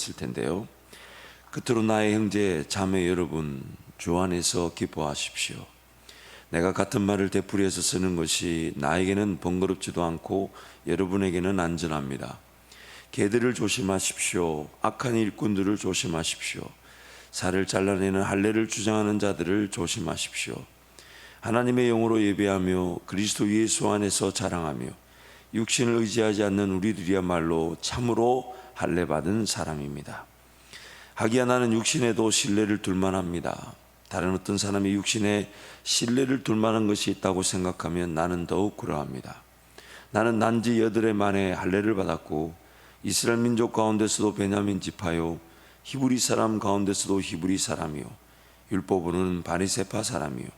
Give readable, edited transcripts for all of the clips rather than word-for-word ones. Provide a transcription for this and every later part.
있을 텐데요. 끝으로 나의 형제 자매 여러분, 주 안에서 기뻐하십시오. 내가 같은 말을 되풀이해서 쓰는 것이 나에게는 번거롭지도 않고 여러분에게는 안전합니다. 개들을 조심하십시오. 악한 일꾼들을 조심하십시오. 살을 잘라내는 할례를 주장하는 자들을 조심하십시오. 하나님의 영으로 예배하며 그리스도 예수 안에서 자랑하며 육신을 의지하지 않는 우리들이야말로 참으로 할례 받은 사람입니다. 하기야 나는 육신에도 신뢰를 둘 만합니다. 다른 어떤 사람이 육신에 신뢰를 둘 만한 것이 있다고 생각하면 나는 더욱 그러합니다. 나는 난지 8해 만에 할례를 받았고 이스라엘 민족 가운데서도 베냐민 지파요 히브리 사람 가운데서도 히브리 사람이요 율법으로는 바리새파 사람이요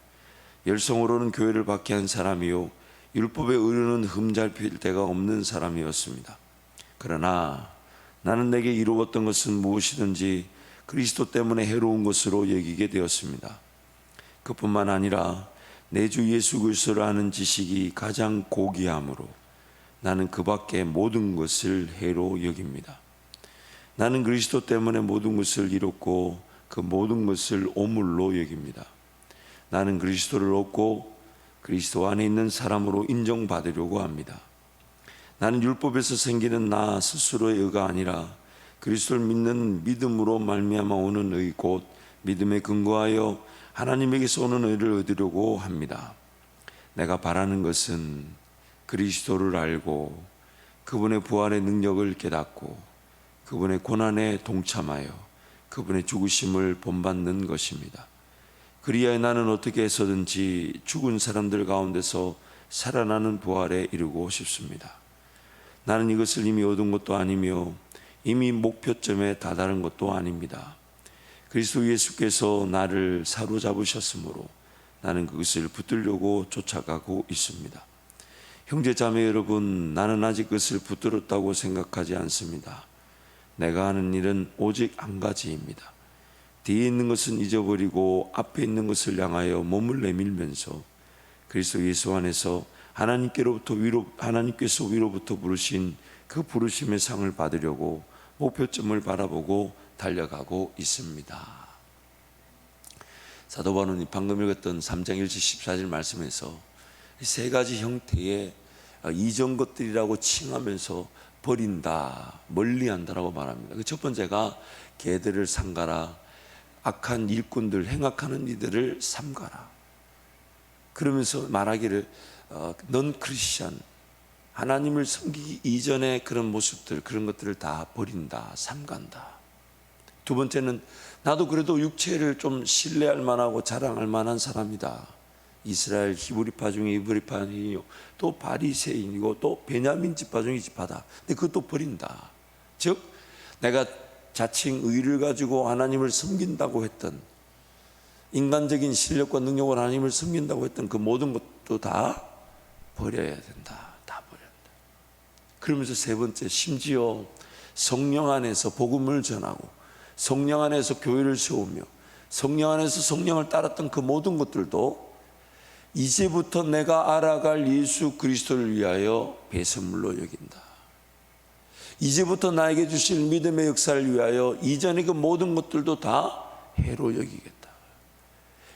열성으로는 교회를 박해한 사람이요 율법에 의르는 흠잡힐 데가 없는 사람이었습니다. 그러나 나는 내게 이루었던 것은 무엇이든지 그리스도 때문에 해로운 것으로 여기게 되었습니다. 그뿐만 아니라 내 주 예수 그리스도를 아는 지식이 가장 고귀함으로 나는 그 밖에 모든 것을 해로 여깁니다. 나는 그리스도 때문에 모든 것을 이뤘고 그 모든 것을 오물로 여깁니다. 나는 그리스도를 얻고 그리스도 안에 있는 사람으로 인정받으려고 합니다. 나는 율법에서 생기는 나 스스로의 의가 아니라 그리스도를 믿는 믿음으로 말미암아 오는 의 곧 믿음에 근거하여 하나님에게서 오는 의를 얻으려고 합니다. 내가 바라는 것은 그리스도를 알고 그분의 부활의 능력을 깨닫고 그분의 고난에 동참하여 그분의 죽으심을 본받는 것입니다. 그리하여 나는 어떻게 해서든지 죽은 사람들 가운데서 살아나는 부활에 이르고 싶습니다. 나는 이것을 이미 얻은 것도 아니며 이미 목표점에 다다른 것도 아닙니다. 그리스도 예수께서 나를 사로잡으셨으므로 나는 그것을 붙들려고 쫓아가고 있습니다. 형제 자매 여러분, 나는 아직 그것을 붙들었다고 생각하지 않습니다. 내가 하는 일은 오직 한 가지입니다. 뒤에 있는 것은 잊어버리고 앞에 있는 것을 향하여 몸을 내밀면서 그리스도 예수 안에서 하나님께서 위로부터 부르신 그 부르심의 상을 받으려고 목표점을 바라보고 달려가고 있습니다. 사도 바울이 방금 읽었던 3장 1절 14절 말씀에서 세 가지 형태의 이전 것들이라고 칭하면서 버린다, 멀리한다라고 말합니다. 그 첫 번째가 개들을 삼가라, 악한 일꾼들, 행악하는 이들을 삼가라. 그러면서 말하기를 넌 크리스천, 하나님을 섬기기 이전의 그런 모습들, 그런 것들을 다 버린다, 삼간다. 두 번째는 나도 그래도 육체를 좀 신뢰할 만하고 자랑할 만한 사람이다. 이스라엘 히브리파 중에 히브리파이요, 또 바리새인이고 또 베냐민 지파 중에 지파다. 근데 그것도 버린다. 즉 내가 자칭 의를 가지고 하나님을 섬긴다고 했던, 인간적인 실력과 능력으로 하나님을 섬긴다고 했던 그 모든 것도 다 버려야 된다. 다 버려야 된다. 그러면서 세 번째, 심지어 성령 안에서 복음을 전하고 성령 안에서 교회를 세우며 성령 안에서 성령을 따랐던 그 모든 것들도 이제부터 내가 알아갈 예수 그리스도를 위하여 배설물로 여긴다. 이제부터 나에게 주실 믿음의 역사를 위하여 이전의 그 모든 것들도 다 해로 여기겠다.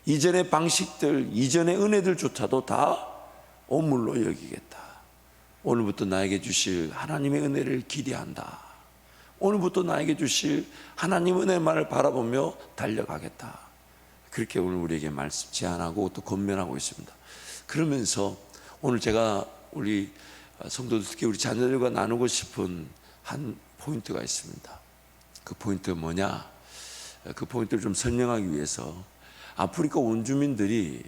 이전의 방식들, 이전의 은혜들조차도 다 오물로 여기겠다. 오늘부터 나에게 주실 하나님의 은혜를 기대한다. 오늘부터 나에게 주실 하나님 은혜만을 바라보며 달려가겠다. 그렇게 오늘 우리에게 말씀 제안하고 또 권면하고 있습니다. 그러면서 오늘 제가 우리 성도들, 특히 우리 자녀들과 나누고 싶은 한 포인트가 있습니다. 그 포인트가 뭐냐? 그 포인트를 좀 설명하기 위해서 아프리카 원주민들이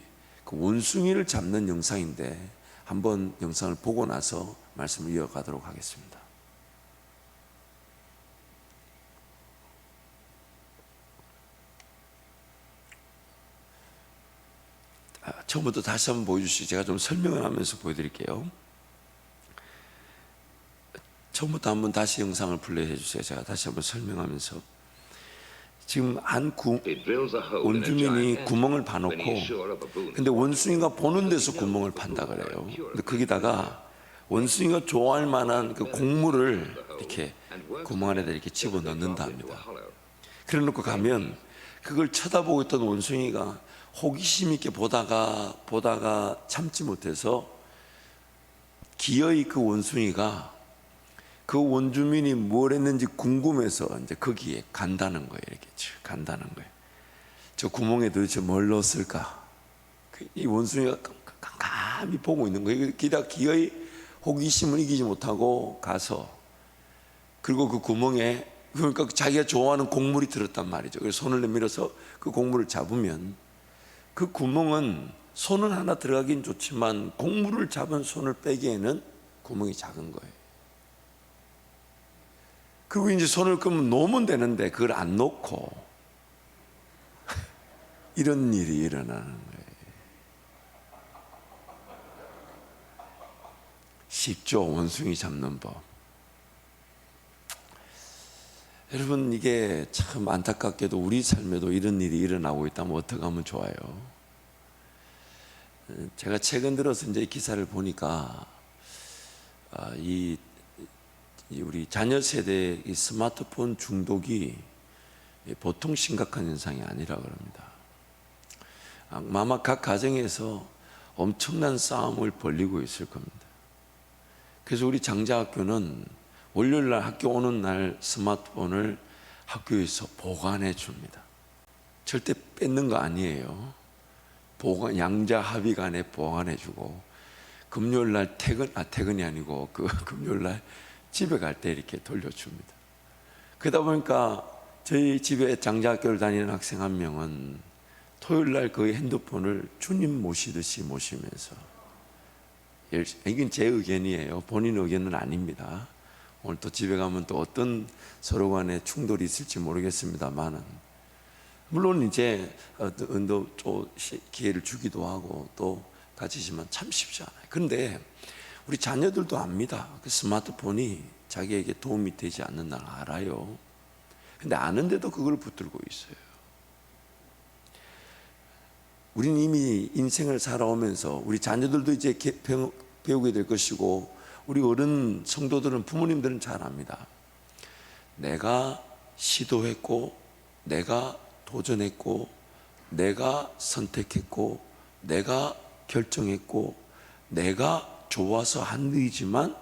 그 원숭이를 잡는 영상인데 한번 영상을 보고 나서 말씀을 이어가도록 하겠습니다. 처음부터 다시 한번 보여주시죠. 제가 좀 설명을 하면서 보여드릴게요. 처음부터 한번 다시 영상을 플레이해 주세요. 제가 다시 한번 설명하면서. 지금 한 원주민이 구멍을 파놓고, 근데 원숭이가 보는 데서 구멍을 판다 그래요. 근데 거기다가 원숭이가 좋아할 만한 그 곡물을 이렇게 구멍 안에다 이렇게 집어 넣는다 합니다. 그래 놓고 가면 그걸 쳐다보고 있던 원숭이가 호기심 있게 보다가 참지 못해서 기어이 그 원숭이가 그 원주민이 뭘 했는지 궁금해서 이제 거기에 간다는 거예요. 이렇게 간다는 거예요. 저 구멍에 도대체 뭘 넣었을까? 이 원숭이가 깜깜히 보고 있는 거예요. 기어이 호기심을 이기지 못하고 가서, 그리고 그 구멍에, 그러니까 자기가 좋아하는 곡물이 들었단 말이죠. 그래서 손을 내밀어서 그 곡물을 잡으면 그 구멍은 손은 하나 들어가긴 좋지만 곡물을 잡은 손을 빼기에는 구멍이 작은 거예요. 그리고 이제 손을 그러면 놓으면 되는데 그걸 안 놓고 이런 일이 일어나는 거예요. 쉽죠, 원숭이 잡는 법. 여러분, 이게 참 안타깝게도 우리 삶에도 이런 일이 일어나고 있다면 어떻게 하면 좋아요? 제가 최근 들어서 이제 이 기사를 보니까 우리 자녀 세대의 이 스마트폰 중독이 보통 심각한 현상이 아니라 그럽니다. 아마 각 가정에서 엄청난 싸움을 벌이고 있을 겁니다. 그래서 우리 장자학교는 월요일날 학교 오는 날 스마트폰을 학교에서 보관해 줍니다. 절대 뺏는 거 아니에요. 양자 합의 간에 보관해 주고, 금요일날 퇴근이 아니고 금요일날 집에 갈 때 이렇게 돌려줍니다. 그러다 보니까 저희 집에 장자학교를 다니는 학생 한 명은 토요일날 그 핸드폰을 주님 모시듯이 모시면서, 이건 제 의견이에요. 본인 의견은 아닙니다. 오늘 또 집에 가면 또 어떤 서로 간에 충돌이 있을지 모르겠습니다만은, 물론 이제 또 기회를 주기도 하고 또 가지지만 참 쉽지 않아요. 그런데 우리 자녀들도 압니다. 그 스마트폰이 자기에게 도움이 되지 않는 날 알아요. 근데 아는데도 그걸 붙들고 있어요. 우리는 이미 인생을 살아오면서 우리 자녀들도 이제 배우게 될 것이고, 우리 어른 성도들은, 부모님들은 잘 압니다. 내가 시도했고, 내가 도전했고, 내가 선택했고, 내가 결정했고, 내가 좋아서 한 일이지만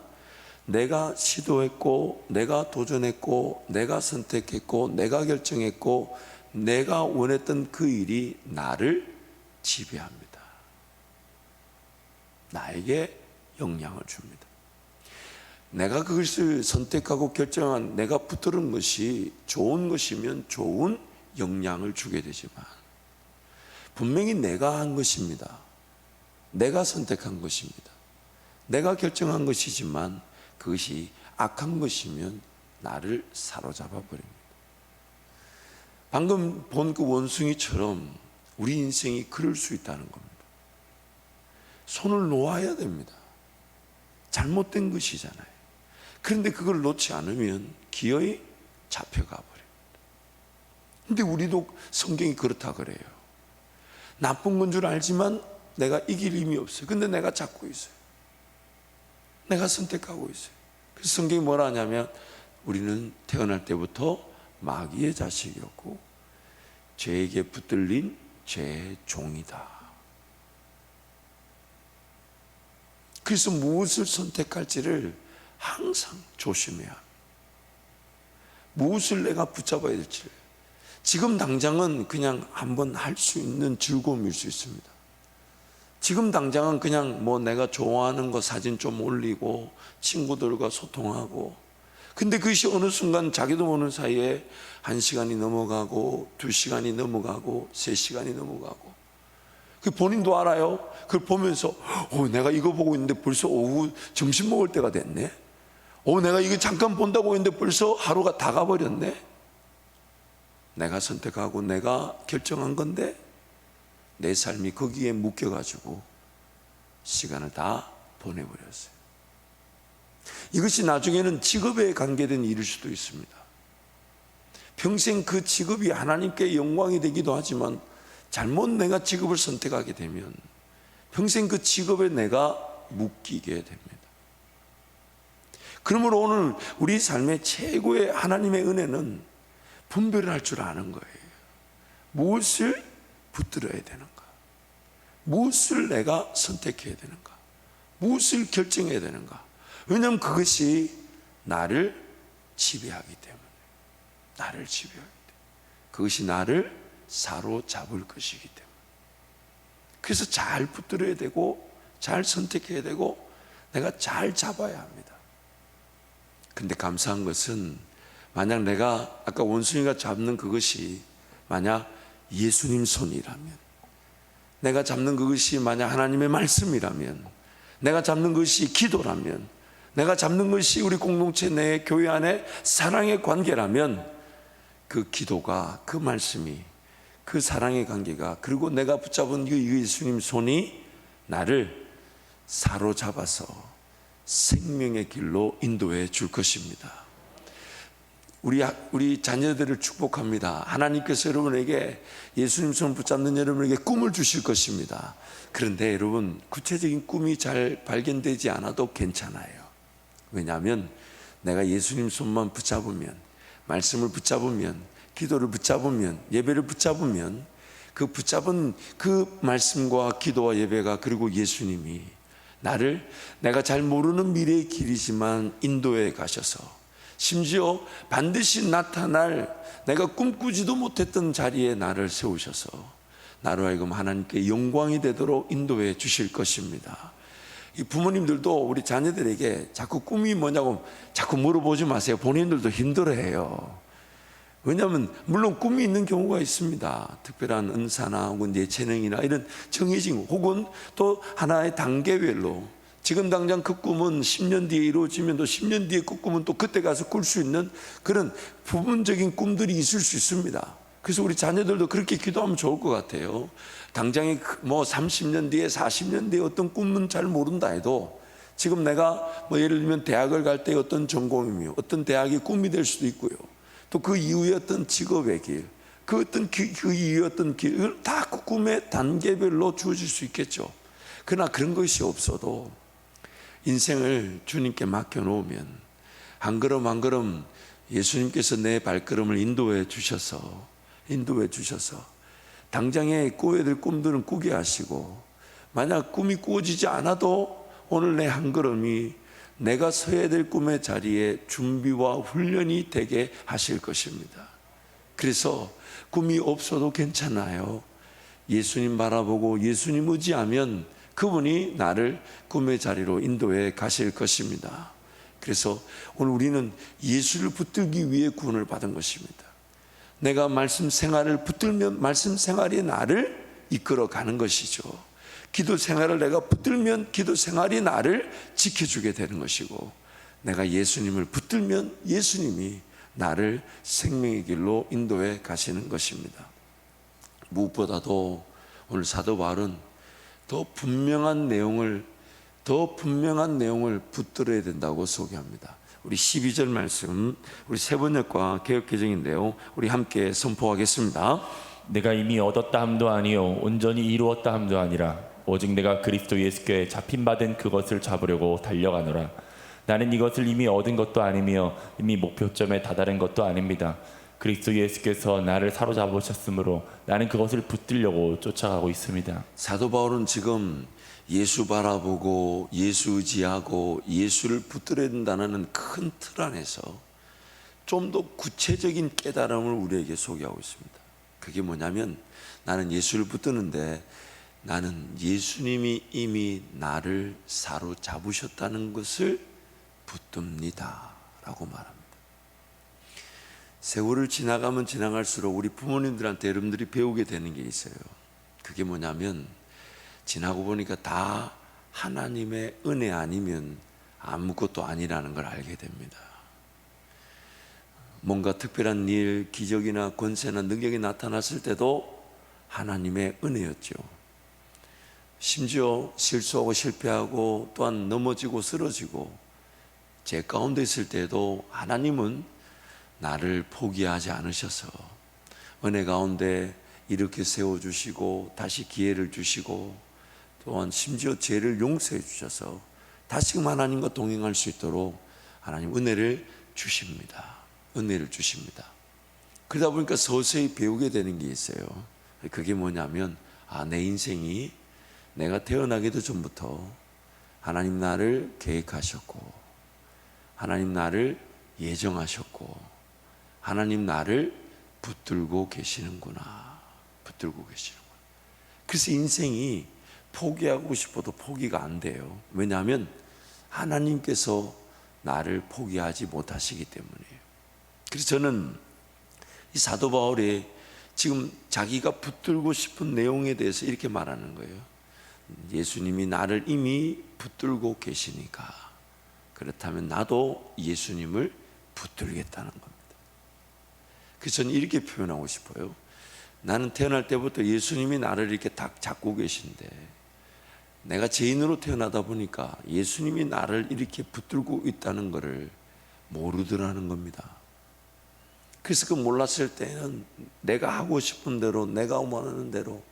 내가 시도했고, 내가 도전했고, 내가 선택했고, 내가 결정했고, 내가 원했던 그 일이 나를 지배합니다. 나에게 영향을 줍니다. 내가 그것을 선택하고 결정한, 내가 붙들은 것이 좋은 것이면 좋은 영향을 주게 되지만, 분명히 내가 한 것입니다. 내가 선택한 것입니다. 내가 결정한 것이지만 그것이 악한 것이면 나를 사로잡아 버립니다. 방금 본 그 원숭이처럼 우리 인생이 그럴 수 있다는 겁니다. 손을 놓아야 됩니다. 잘못된 것이잖아요. 그런데 그걸 놓지 않으면 기어이 잡혀가 버립니다. 근데 우리도 성경이 그렇다 그래요. 나쁜 건 줄 알지만 내가 이길 힘이 없어요. 근데 내가 잡고 있어요. 내가 선택하고 있어요. 그래서 성경이 뭐라 하냐면, 우리는 태어날 때부터 마귀의 자식이었고 죄에게 붙들린 죄의 종이다. 그래서 무엇을 선택할지를 항상 조심해야 합니다. 무엇을 내가 붙잡아야 될지. 지금 당장은 그냥 한번 할 수 있는 즐거움일 수 있습니다. 지금 당장은 그냥 내가 좋아하는 거 사진 좀 올리고 친구들과 소통하고, 근데 그것이 어느 순간 자기도 모르는 사이에 1시간이 넘어가고 2시간이 넘어가고 3시간이 넘어가고, 그 본인도 알아요. 그걸 보면서 내가 이거 보고 있는데 벌써 오후 점심 먹을 때가 됐네. 내가 이거 잠깐 본다고 했는데 벌써 하루가 다 가버렸네. 내가 선택하고 내가 결정한 건데 내 삶이 거기에 묶여가지고 시간을 다 보내버렸어요. 이것이 나중에는 직업에 관계된 일일 수도 있습니다. 평생 그 직업이 하나님께 영광이 되기도 하지만 잘못 내가 직업을 선택하게 되면 평생 그 직업에 내가 묶이게 됩니다. 그러므로 오늘 우리 삶의 최고의 하나님의 은혜는 분별을 할 줄 아는 거예요. 무엇을 붙들어야 되는가, 무엇을 내가 선택해야 되는가, 무엇을 결정해야 되는가. 왜냐하면 그것이 나를 지배하기 때문에, 나를 지배하기 때문에, 그것이 나를 사로잡을 것이기 때문에. 그래서 잘 붙들어야 되고 잘 선택해야 되고 내가 잘 잡아야 합니다. 근데 감사한 것은, 만약 내가 아까 원숭이가 잡는 그것이 만약 예수님 손이라면, 내가 잡는 그것이 만약 하나님의 말씀이라면, 내가 잡는 것이 기도라면, 내가 잡는 것이 우리 공동체 내 교회 안에 사랑의 관계라면, 그 기도가, 그 말씀이, 그 사랑의 관계가, 그리고 내가 붙잡은 그 예수님 손이 나를 사로잡아서 생명의 길로 인도해 줄 것입니다. 우리 자녀들을 축복합니다. 하나님께서 여러분에게, 예수님 손 붙잡는 여러분에게 꿈을 주실 것입니다. 그런데 여러분, 구체적인 꿈이 잘 발견되지 않아도 괜찮아요. 왜냐하면 내가 예수님 손만 붙잡으면, 말씀을 붙잡으면, 기도를 붙잡으면, 예배를 붙잡으면, 그 붙잡은 그 말씀과 기도와 예배가, 그리고 예수님이 나를, 내가 잘 모르는 미래의 길이지만 인도해 가셔서, 심지어 반드시 나타날 내가 꿈꾸지도 못했던 자리에 나를 세우셔서 나로 하여금 하나님께 영광이 되도록 인도해 주실 것입니다. 이 부모님들도 우리 자녀들에게 자꾸 꿈이 뭐냐고 자꾸 물어보지 마세요. 본인들도 힘들어해요. 왜냐하면 물론 꿈이 있는 경우가 있습니다. 특별한 은사나 혹은 예체능이나 이런 정해진, 혹은 또 하나의 단계별로 지금 당장 그 꿈은 10년 뒤에 이루어지면 또 10년 뒤에 그 꿈은 또 그때 가서 꿀 수 있는 그런 부분적인 꿈들이 있을 수 있습니다. 그래서 우리 자녀들도 그렇게 기도하면 좋을 것 같아요. 당장에 뭐 30년 뒤에 40년 뒤에 어떤 꿈은 잘 모른다 해도, 지금 내가 뭐 예를 들면 대학을 갈 때 어떤 전공이며 어떤 대학이 꿈이 될 수도 있고요, 또 그 이후에 어떤 직업의 길, 그 어떤 그 이후에 어떤 길, 다 그 꿈의 단계별로 주어질 수 있겠죠. 그러나 그런 것이 없어도 인생을 주님께 맡겨놓으면 한 걸음 한 걸음 예수님께서 내 발걸음을 인도해 주셔서 당장에 꾸어야 될 꿈들은 꾸게 하시고, 만약 꿈이 꾸어지지 않아도 오늘 내 한 걸음이 내가 서야 될 꿈의 자리에 준비와 훈련이 되게 하실 것입니다. 그래서 꿈이 없어도 괜찮아요. 예수님 바라보고 예수님 의지하면 그분이 나를 꿈의 자리로 인도해 가실 것입니다. 그래서 오늘 우리는 예수를 붙들기 위해 구원을 받은 것입니다. 내가 말씀 생활을 붙들면 말씀 생활이 나를 이끌어 가는 것이죠. 기도 생활을 내가 붙들면 기도 생활이 나를 지켜주게 되는 것이고, 내가 예수님을 붙들면 예수님이 나를 생명의 길로 인도해 가시는 것입니다. 무엇보다도 오늘 사도 바울은 더 분명한 내용을 붙들어야 된다고 소개합니다. 우리 12절 말씀, 우리 세번역과 개역개정인데요, 우리 함께 선포하겠습니다. 내가 이미 얻었다 함도 아니요 온전히 이루었다 함도 아니라 오직 내가 그리스도 예수께 잡힌받은 그것을 잡으려고 달려가노라. 나는 이것을 이미 얻은 것도 아니며 이미 목표점에 다다른 것도 아닙니다. 그리스도 예수께서 나를 사로잡으셨으므로 나는 그것을 붙들려고 쫓아가고 있습니다. 사도 바울은 지금 예수 바라보고 예수 의지하고 예수를 붙들어야 된다는 큰 틀 안에서 좀 더 구체적인 깨달음을 우리에게 소개하고 있습니다. 그게 뭐냐면, 나는 예수를 붙드는데 나는 예수님이 이미 나를 사로잡으셨다는 것을 붙듭니다 라고 말합니다. 세월을 지나가면 지나갈수록 우리 부모님들한테 여러분들이 배우게 되는 게 있어요. 그게 뭐냐면, 지나고 보니까 다 하나님의 은혜 아니면 아무것도 아니라는 걸 알게 됩니다. 뭔가 특별한 일, 기적이나 권세나 능력이 나타났을 때도 하나님의 은혜였죠. 심지어 실수하고 실패하고 또한 넘어지고 쓰러지고 제 가운데 있을 때도 하나님은 나를 포기하지 않으셔서 은혜 가운데 이렇게 세워주시고 다시 기회를 주시고, 또한 심지어 죄를 용서해 주셔서 다시금 하나님과 동행할 수 있도록 하나님 은혜를 주십니다. 은혜를 주십니다. 그러다 보니까 서서히 배우게 되는 게 있어요. 그게 뭐냐면 내 인생이 내가 태어나기도 전부터 하나님 나를 계획하셨고 하나님 나를 예정하셨고 하나님 나를 붙들고 계시는구나. 붙들고 계시는구나. 그래서 인생이 포기하고 싶어도 포기가 안 돼요. 왜냐하면 하나님께서 나를 포기하지 못하시기 때문이에요. 그래서 저는 이 사도 바울이 지금 자기가 붙들고 싶은 내용에 대해서 이렇게 말하는 거예요. 예수님이 나를 이미 붙들고 계시니까 그렇다면 나도 예수님을 붙들겠다는 겁니다. 그래서 저는 이렇게 표현하고 싶어요. 나는 태어날 때부터 예수님이 나를 이렇게 딱 잡고 계신데 내가 죄인으로 태어나다 보니까 예수님이 나를 이렇게 붙들고 있다는 것을 모르더라는 겁니다. 그래서 그 몰랐을 때는 내가 하고 싶은 대로 내가 원하는 대로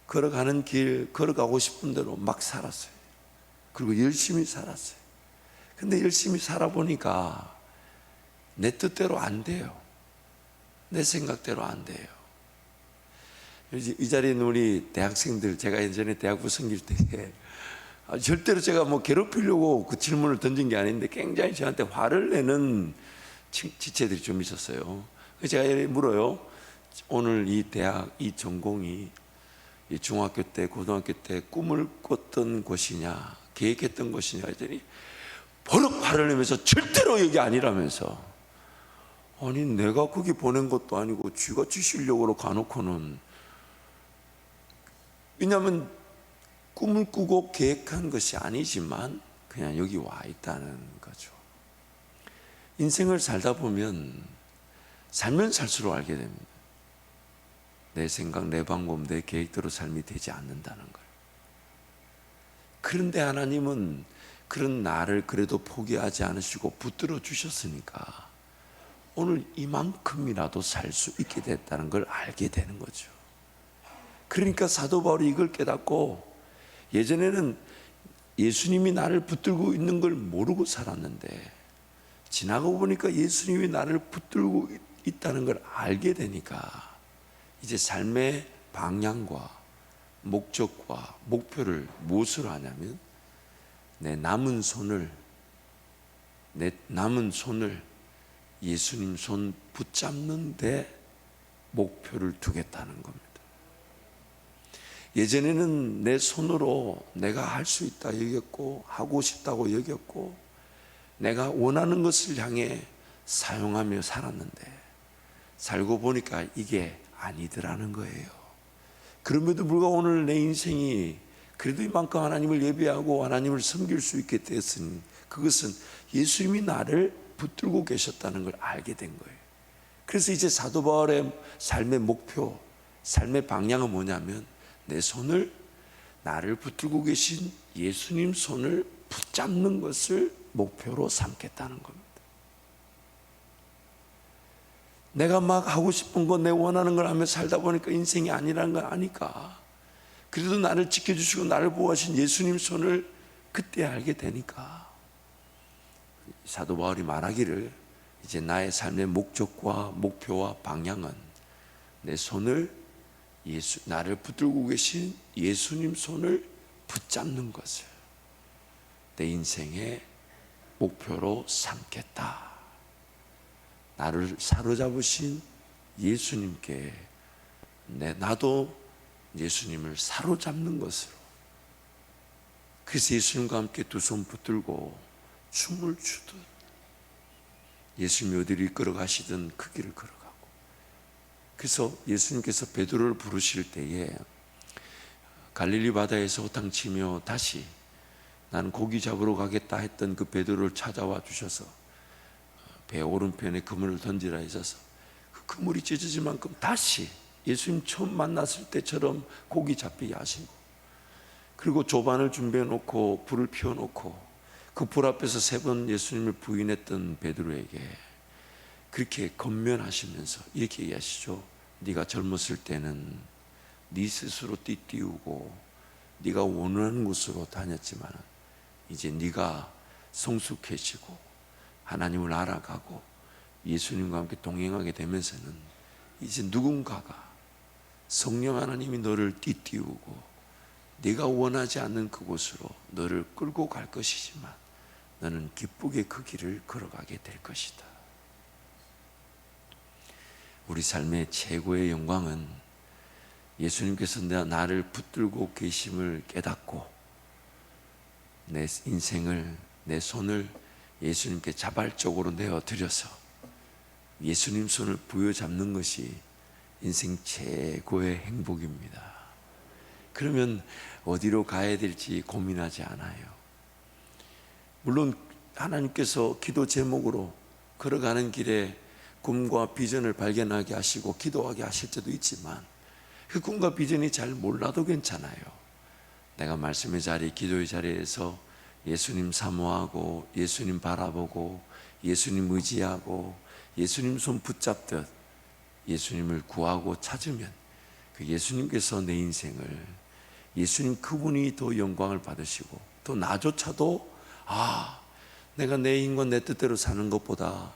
걸어가는 길 걸어가고 싶은 대로 막 살았어요. 그리고 열심히 살았어요. 근데 열심히 살아보니까 내 뜻대로 안 돼요. 내 생각대로 안 돼요. 이 자리에 있는 우리 대학생들, 제가 예전에 대학부 섬길 때 절대로 제가 뭐 괴롭히려고 그 질문을 던진 게 아닌데 굉장히 저한테 화를 내는 지체들이 좀 있었어요. 제가 물어요. 오늘 이 대학, 이 전공이 중학교 때, 고등학교 때 꿈을 꿨던 곳이냐, 계획했던 곳이냐 했더니 버럭 화를 내면서 절대로 여기 아니라면서. 아니 내가 거기 보낸 것도 아니고 쥐가 쥐시려고 가놓고는. 왜냐하면 꿈을 꾸고 계획한 것이 아니지만 그냥 여기 와 있다는 거죠. 인생을 살다 보면 살면 살수록 알게 됩니다. 내 생각, 내 방법, 내 계획대로 삶이 되지 않는다는 걸. 그런데 하나님은 그런 나를 그래도 포기하지 않으시고 붙들어 주셨으니까 오늘 이만큼이라도 살 수 있게 됐다는 걸 알게 되는 거죠. 그러니까 사도 바울이 이걸 깨닫고 예전에는 예수님이 나를 붙들고 있는 걸 모르고 살았는데 지나고 보니까 예수님이 나를 붙들고 있다는 걸 알게 되니까 이제 삶의 방향과 목적과 목표를 무엇으로 하냐면 내 남은 손을 예수님 손 붙잡는 데 목표를 두겠다는 겁니다. 예전에는 내 손으로 내가 할 수 있다 여겼고 하고 싶다고 여겼고 내가 원하는 것을 향해 사용하며 살았는데 살고 보니까 이게 아니더라는 거예요. 그럼에도 불구하고 오늘 내 인생이 그래도 이만큼 하나님을 예배하고 하나님을 섬길 수 있게 됐으니 그것은 예수님이 나를 붙들고 계셨다는 걸 알게 된 거예요. 그래서 이제 사도 바울의 삶의 목표, 삶의 방향은 뭐냐면 내 손을 나를 붙들고 계신 예수님 손을 붙잡는 것을 목표로 삼겠다는 겁니다. 내가 막 하고 싶은 거, 내 원하는 걸 하며 살다 보니까 인생이 아니라는 걸 아니까 그래도 나를 지켜주시고 나를 보호하신 예수님 손을 그때 알게 되니까 사도 바울이 말하기를 이제 나의 삶의 목적과 목표와 방향은 내 손을 나를 붙들고 계신 예수님 손을 붙잡는 것을 내 인생의 목표로 삼겠다. 나를 사로잡으신 예수님께 나도 예수님을 사로잡는 것으로. 그래서 예수님과 함께 두 손 붙들고 춤을 추듯 예수님이 어디를 이끌어 가시든 그 길을 걸어가고. 그래서 예수님께서 베드로를 부르실 때에 갈릴리 바다에서 호탕치며 다시 나는 고기 잡으러 가겠다 했던 그 베드로를 찾아와 주셔서 배 오른편에 그물을 던지라 하셔서 그 그물이 찢어질 만큼 다시 예수님 처음 만났을 때처럼 고기 잡히게 하시고, 그리고 조반을 준비해 놓고 불을 피워 놓고 그 불 앞에서 3번 예수님을 부인했던 베드로에게 그렇게 건면하시면서 이렇게 얘기하시죠. 네가 젊었을 때는 네 스스로 띠띠우고 네가 원하는 곳으로 다녔지만 이제 네가 성숙해지고 하나님을 알아가고 예수님과 함께 동행하게 되면서는 이제 누군가가 성령 하나님이 너를 띠띠우고 네가 원하지 않는 그곳으로 너를 끌고 갈 것이지만 너는 기쁘게 그 길을 걸어가게 될 것이다. 우리 삶의 최고의 영광은 예수님께서 나를 붙들고 계심을 깨닫고 내 인생을, 내 손을 예수님께 자발적으로 내어드려서 예수님 손을 부여잡는 것이 인생 최고의 행복입니다. 그러면 어디로 가야 될지 고민하지 않아요. 물론 하나님께서 기도 제목으로 걸어가는 길에 꿈과 비전을 발견하게 하시고 기도하게 하실 때도 있지만 그 꿈과 비전이 잘 몰라도 괜찮아요. 내가 말씀의 자리, 기도의 자리에서 예수님 사모하고 예수님 바라보고 예수님 의지하고 예수님 손 붙잡듯 예수님을 구하고 찾으면 그 예수님께서 내 인생을, 예수님 그분이 더 영광을 받으시고 또 나조차도 내가 내 힘과 내 뜻대로 사는 것보다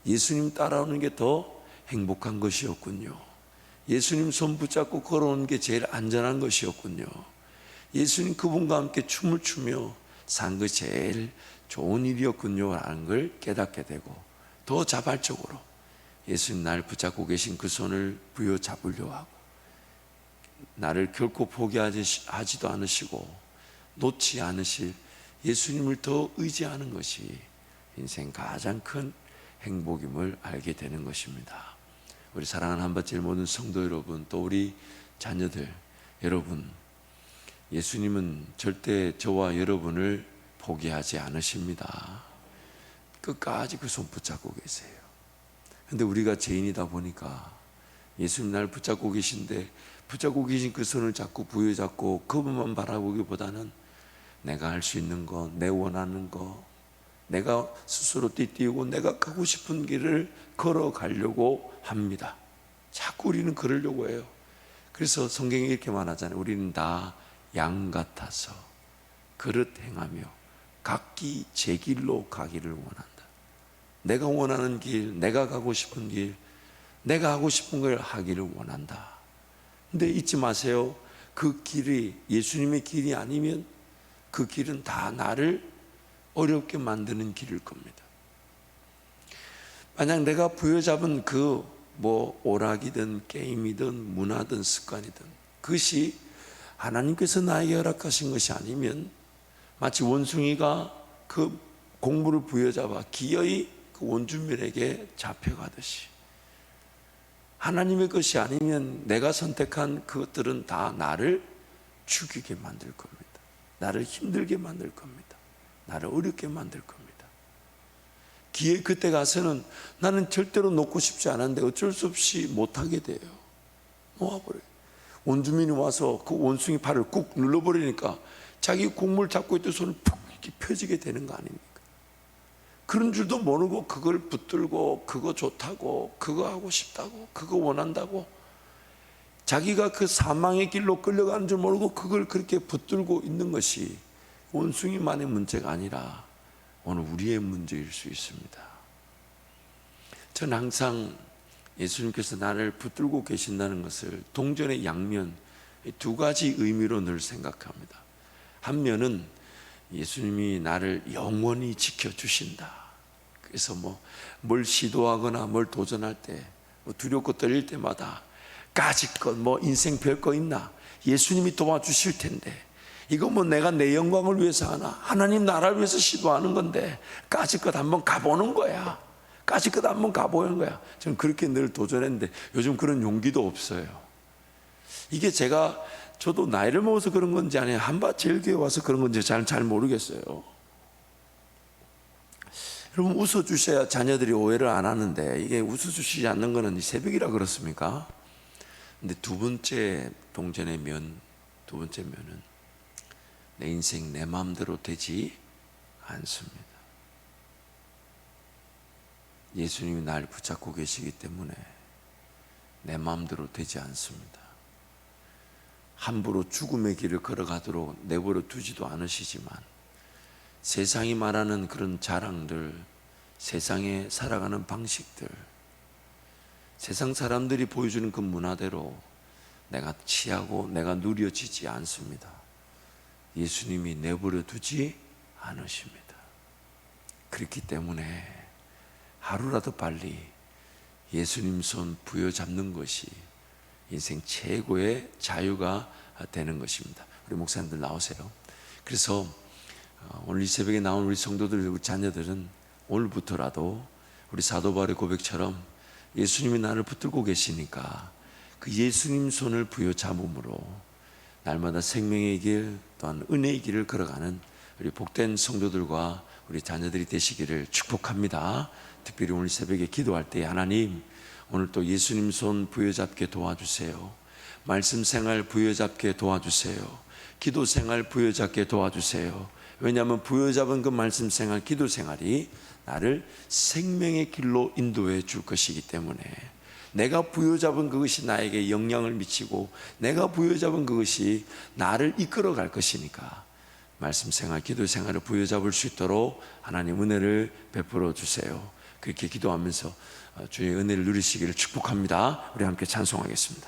예수님 따라오는 게 더 행복한 것이었군요. 예수님 손 붙잡고 걸어오는 게 제일 안전한 것이었군요. 예수님 그분과 함께 춤을 추며 산 그 제일 좋은 일이었군요 라는 걸 깨닫게 되고 더 자발적으로 예수님 날 붙잡고 계신 그 손을 부여잡으려 하고 나를 결코 포기하지도 않으시고 놓지 않으실 예수님을 더 의지하는 것이 인생 가장 큰 행복임을 알게 되는 것입니다. 우리 사랑하는 한밭질 모든 성도 여러분, 또 우리 자녀들 여러분, 예수님은 절대 저와 여러분을 포기하지 않으십니다. 끝까지 그 손 붙잡고 계세요. 근데 우리가 죄인이다 보니까 예수님 날 붙잡고 계신데 붙잡고 계신 그 손을 자꾸 부여잡고 그분만 바라보기보다는 내가 할 수 있는 거, 내 원하는 거, 내가 스스로 띠띠우고 내가 가고 싶은 길을 걸어가려고 합니다. 자꾸 우리는 그러려고 해요. 그래서 성경에 이렇게 말하잖아요. 우리는 다 양 같아서 그릇 행하며 각기 제 길로 가기를 원한다. 내가 원하는 길, 내가 가고 싶은 길, 내가 하고 싶은 걸 하기를 원한다. 근데 잊지 마세요. 그 길이 예수님의 길이 아니면 그 길은 다 나를 어렵게 만드는 길일 겁니다. 만약 내가 부여잡은 그 오락이든 게임이든 문화든 습관이든 그것이 하나님께서 나에게 허락하신 것이 아니면 마치 원숭이가 그 곡물을 부여잡아 기어이 그 원주민에게 잡혀가듯이 하나님의 것이 아니면 내가 선택한 그것들은 다 나를 죽이게 만들 겁니다. 나를 힘들게 만들 겁니다. 나를 어렵게 만들 겁니다. 기회 그때 가서는 나는 절대로 놓고 싶지 않았는데 어쩔 수 없이 못하게 돼요. 놓아버려요. 원주민이 와서 그 원숭이 발을 꾹 눌러버리니까 자기 곡물 잡고 있던 손을 푹 이렇게 펴지게 되는 거 아닙니까? 그런 줄도 모르고 그걸 붙들고 그거 좋다고 그거 하고 싶다고 그거 원한다고 자기가 그 사망의 길로 끌려가는 줄 모르고 그걸 그렇게 붙들고 있는 것이 원숭이만의 문제가 아니라 오늘 우리의 문제일 수 있습니다. 저는 항상 예수님께서 나를 붙들고 계신다는 것을 동전의 양면 두 가지 의미로 늘 생각합니다. 한 면은 예수님이 나를 영원히 지켜주신다. 그래서 뭘 시도하거나 뭘 도전할 때 두렵고 떨릴 때마다 까짓것 인생 별거 있나? 예수님이 도와주실 텐데 이거 내가 내 영광을 위해서 하나? 하나님 나라를 위해서 시도하는 건데 까짓것 한번 가보는 거야. 까짓것 한번 가보는 거야. 저는 그렇게 늘 도전했는데 요즘 그런 용기도 없어요. 이게 저도 나이를 먹어서 그런 건지 아니면 한밭제일교회 와서 그런 건지 잘 모르겠어요. 여러분 웃어주셔야 자녀들이 오해를 안 하는데 이게 웃어주시지 않는 거는 새벽이라 그렇습니까? 근데 두 번째 동전의 두 번째 면은 내 인생 내 마음대로 되지 않습니다. 예수님이 날 붙잡고 계시기 때문에 내 마음대로 되지 않습니다. 함부로 죽음의 길을 걸어가도록 내버려 두지도 않으시지만 세상이 말하는 그런 자랑들, 세상에 살아가는 방식들, 세상 사람들이 보여주는 그 문화대로 내가 취하고 내가 누려지지 않습니다. 예수님이 내버려 두지 않으십니다. 그렇기 때문에 하루라도 빨리 예수님 손 부여잡는 것이 인생 최고의 자유가 되는 것입니다. 우리 목사님들 나오세요. 그래서 오늘 이 새벽에 나온 우리 성도들, 우리 자녀들은 오늘부터라도 우리 사도 바울의 고백처럼 예수님이 나를 붙들고 계시니까 그 예수님 손을 부여잡음으로 날마다 생명의 길 또한 은혜의 길을 걸어가는 우리 복된 성도들과 우리 자녀들이 되시기를 축복합니다. 특별히 오늘 새벽에 기도할 때 하나님, 오늘 또 예수님 손 부여잡게 도와주세요. 말씀 생활 부여잡게 도와주세요. 기도 생활 부여잡게 도와주세요. 왜냐하면 부여잡은 그 말씀 생활, 기도 생활이 나를 생명의 길로 인도해 줄 것이기 때문에, 내가 부여잡은 그것이 나에게 영향을 미치고 내가 부여잡은 그것이 나를 이끌어 갈 것이니까 말씀 생활, 기도 생활을 부여잡을 수 있도록 하나님 은혜를 베풀어 주세요. 그렇게 기도하면서 주의 은혜를 누리시기를 축복합니다. 우리 함께 찬송하겠습니다.